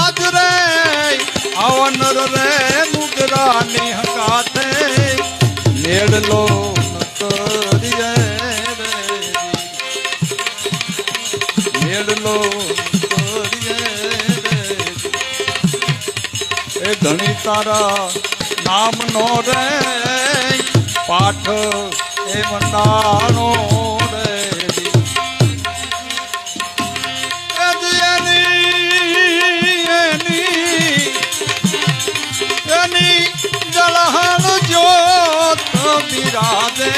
રાજ રે આવનર રે નુગરાની હંગાતે મેળલો કરીએ મેળલો કરીએ એ ધણી તારા નામ નો રે પાઠ એ મંડાણો રે એની જળહણ જ્યોત બિરાજે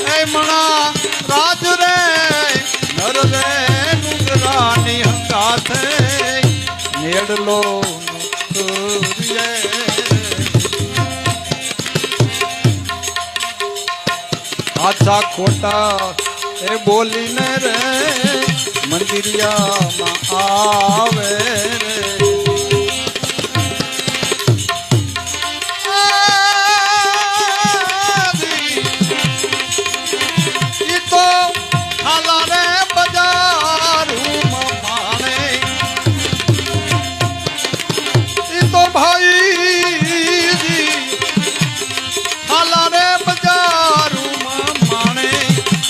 એ મણા રાજ રે નર રે નુગરાની હંગાથે મેળલો કરીએ આછા ખોટા એ બોલીને રે મંદિરિયામાં આવે રે ઈ તો હાલા રે બજારમાં માણે ઈ તો ભાઈ હાલા રે બજારમાં માણે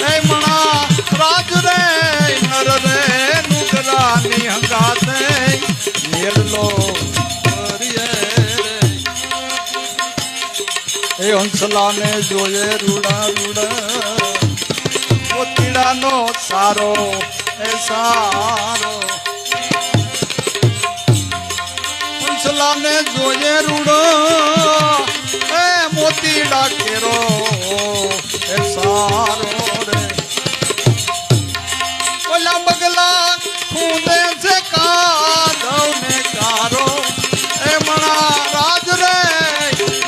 એ મણા રાજ રે નર રે નુગરાની હંગાતે મેળલો કરીએ એ હંસલાને જોયે રૂડા રૂડા મોતીડાનો સારો એ સારો હંસલાને જોયે રૂડો એ મોતીડા કેરો એ સારો રે ઓલા બગલા ખૂંદે છે કાઢવ ને કારો એ મણા રાજ રે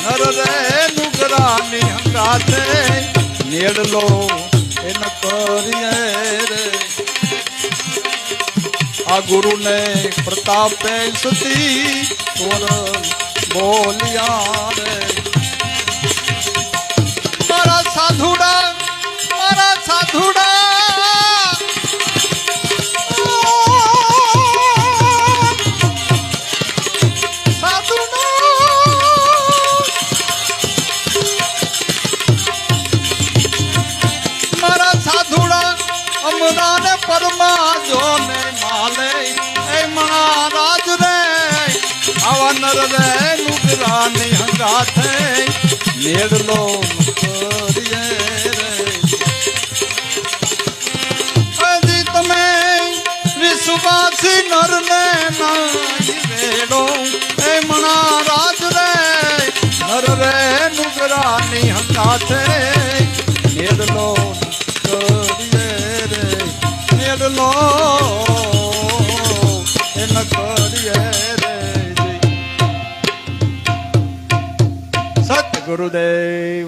નર રે નુગરાની હંગાતે મેળલો એ ન કરીએ રે આ ગુરુને પ્રતાપે સતી તોર બોલિયા રે મારા સાધુડા અમરાને પરમા જોને માલે એ મહારાજ રે આવનર રે નુગરાની હંગાથે મેળલો કરીએ રે હજી તમે વિશ્વાસી નરને નાઈ વેડો એ મહારાજ રે નર રે નુગરાની હંગાથે મેળલો મેળલો એ ન કરીએ રે સત ગુરુદેવ